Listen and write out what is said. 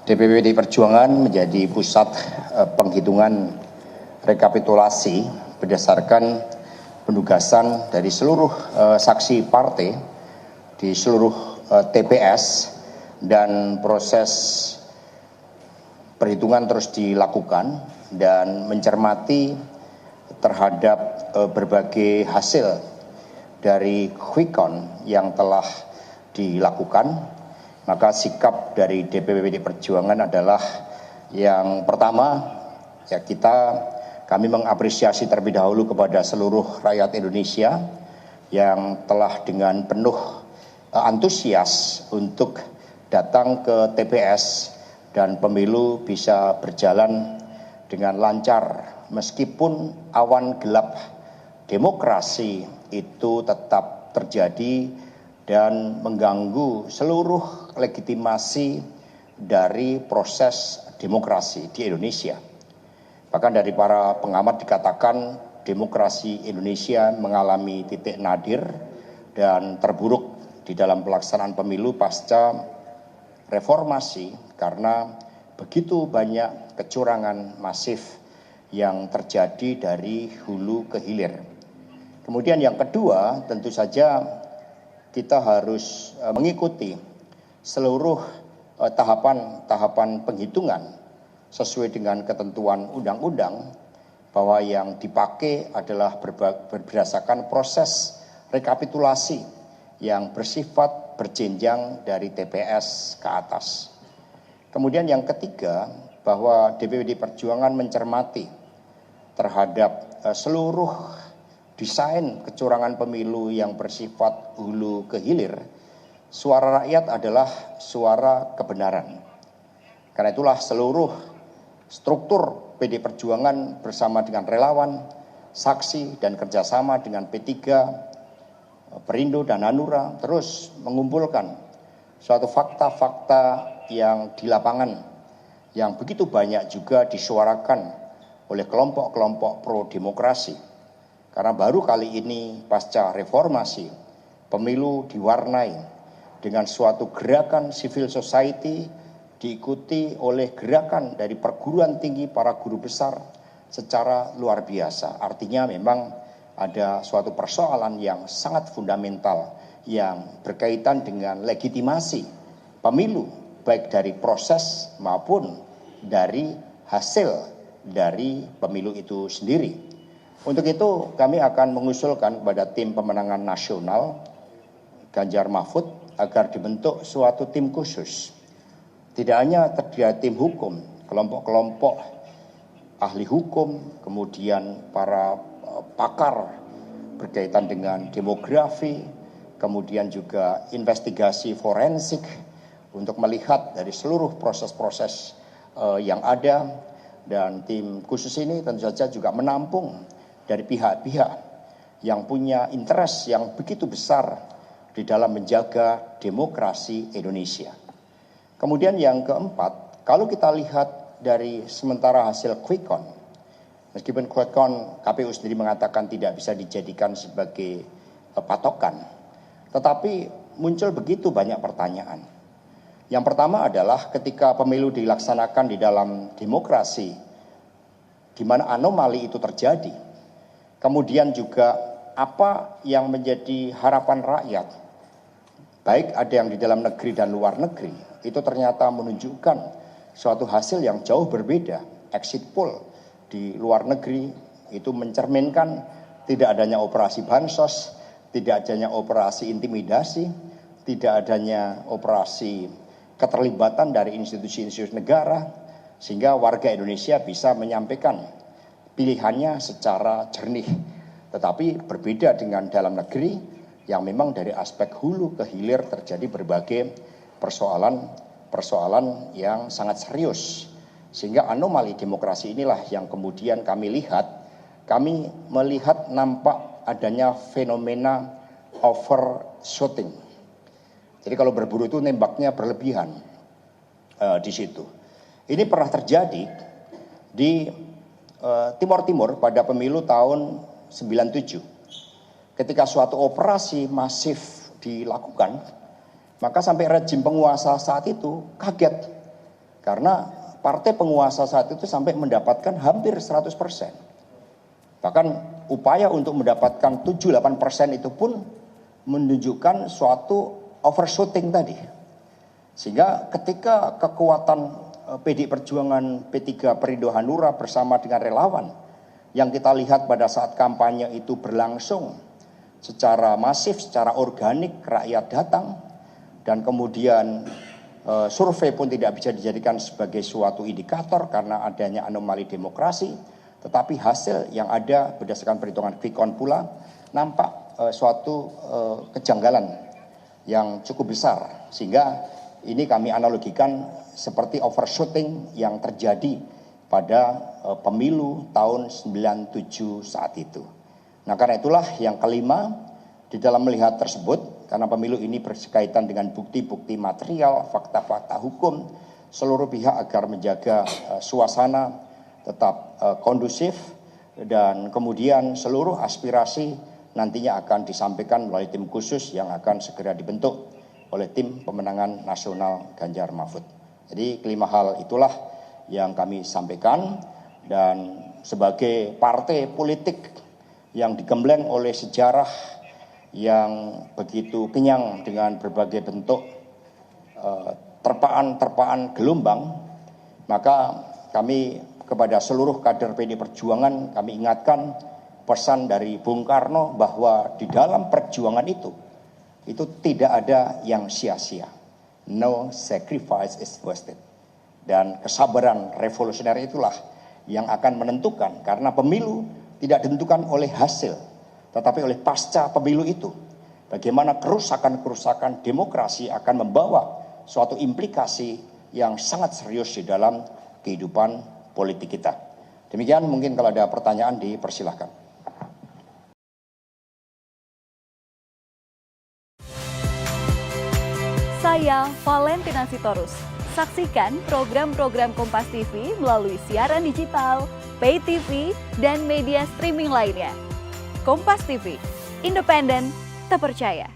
DPP PDI Perjuangan menjadi pusat penghitungan rekapitulasi berdasarkan penugasan dari seluruh saksi partai di seluruh TPS, dan proses perhitungan terus dilakukan dan mencermati terhadap berbagai hasil dari quick count yang telah dilakukan. Maka sikap dari DPP PDI Perjuangan adalah yang pertama, ya kami mengapresiasi terlebih dahulu kepada seluruh rakyat Indonesia yang telah dengan penuh antusias untuk datang ke TPS dan pemilu bisa berjalan dengan lancar meskipun awan gelap demokrasi itu tetap terjadi dan mengganggu seluruh legitimasi dari proses demokrasi di Indonesia. Bahkan dari para pengamat dikatakan demokrasi Indonesia mengalami titik nadir dan terburuk di dalam pelaksanaan pemilu pasca reformasi karena begitu banyak kecurangan masif yang terjadi dari hulu ke hilir. Kemudian yang kedua, tentu saja kita harus mengikuti seluruh tahapan penghitungan sesuai dengan ketentuan undang-undang, bahwa yang dipakai adalah berdasarkan proses rekapitulasi yang bersifat berjenjang dari TPS ke atas. Kemudian yang ketiga, bahwa DPP Perjuangan mencermati terhadap seluruh desain kecurangan pemilu yang bersifat hulu ke hilir. Suara rakyat adalah suara kebenaran. Karena itulah seluruh struktur PD Perjuangan bersama dengan relawan, saksi dan kerjasama dengan P3, Perindo dan Hanura terus mengumpulkan suatu fakta-fakta yang di lapangan yang begitu banyak juga disuarakan oleh kelompok-kelompok pro demokrasi. Karena baru kali ini pasca reformasi, pemilu diwarnai dengan suatu gerakan civil society diikuti oleh gerakan dari perguruan tinggi para guru besar secara luar biasa. Artinya memang ada suatu persoalan yang sangat fundamental yang berkaitan dengan legitimasi pemilu, baik dari proses maupun dari hasil dari pemilu itu sendiri. Untuk itu kami akan mengusulkan kepada tim pemenangan nasional Ganjar Mahfud agar dibentuk suatu tim khusus. Tidak hanya terdiri dari tim hukum, kelompok-kelompok ahli hukum, kemudian para pakar berkaitan dengan demografi, kemudian juga investigasi forensik untuk melihat dari seluruh proses-proses yang ada. Dan tim khusus ini tentu saja juga menampung dari pihak-pihak yang punya interest yang begitu besar di dalam menjaga demokrasi Indonesia. Kemudian yang keempat, kalau kita lihat dari sementara hasil quick count, meskipun quick count KPU sendiri mengatakan tidak bisa dijadikan sebagai patokan, tetapi muncul begitu banyak pertanyaan. Yang pertama adalah ketika pemilu dilaksanakan di dalam demokrasi, di mana anomali itu terjadi. Kemudian juga apa yang menjadi harapan rakyat, baik ada yang di dalam negeri dan luar negeri, itu ternyata menunjukkan suatu hasil yang jauh berbeda. Exit poll di luar negeri itu mencerminkan tidak adanya operasi bansos, tidak adanya operasi intimidasi, tidak adanya operasi keterlibatan dari institusi-institusi negara, sehingga warga Indonesia bisa menyampaikan pilihannya secara jernih. Tetapi berbeda dengan dalam negeri yang memang dari aspek hulu ke hilir terjadi berbagai persoalan yang sangat serius. Sehingga anomali demokrasi inilah yang kemudian kami melihat nampak adanya fenomena overshooting. Jadi kalau berburu itu nembaknya berlebihan di situ. Ini pernah terjadi di Timur Timur pada pemilu tahun 97. Ketika suatu operasi masif dilakukan, maka sampai rejim penguasa saat itu kaget Karena partai penguasa saat itu sampai mendapatkan hampir 100%. Bahkan upaya untuk mendapatkan 7-8% itu pun menunjukkan suatu overshooting tadi. Sehingga ketika kekuatan PD Perjuangan P3 Perindo Hanura bersama dengan relawan yang kita lihat pada saat kampanye itu berlangsung secara masif, secara organik, rakyat datang, dan kemudian survei pun tidak bisa dijadikan sebagai suatu indikator karena adanya anomali demokrasi, tetapi hasil yang ada berdasarkan perhitungan quick count pula nampak suatu kejanggalan yang cukup besar, sehingga ini kami analogikan seperti overshooting yang terjadi pada pemilu tahun 97 saat itu. Nah, karena itulah yang kelima, di dalam melihat tersebut, karena pemilu ini berkaitan dengan bukti-bukti material, fakta-fakta hukum, seluruh pihak agar menjaga suasana tetap kondusif, dan kemudian seluruh aspirasi nantinya akan disampaikan melalui tim khusus yang akan segera dibentuk oleh tim pemenangan nasional Ganjar Mahfud. Jadi kelima hal itulah yang kami sampaikan, dan sebagai partai politik yang digembleng oleh sejarah yang begitu kenyang dengan berbagai bentuk terpaan-terpaan gelombang, maka kami kepada seluruh kader PD Perjuangan kami ingatkan pesan dari Bung Karno bahwa di dalam perjuangan itu tidak ada yang sia-sia. No sacrifice is wasted. Dan kesabaran revolusioner itulah yang akan menentukan, karena pemilu tidak ditentukan oleh hasil, tetapi oleh pasca pemilu itu. Bagaimana kerusakan-kerusakan demokrasi akan membawa suatu implikasi yang sangat serius di dalam kehidupan politik kita. Demikian, mungkin kalau ada pertanyaan dipersilahkan. Saya Valentina Sitorus. Saksikan program-program Kompas TV melalui siaran digital, pay TV, dan media streaming lainnya. Kompas TV, independen, terpercaya.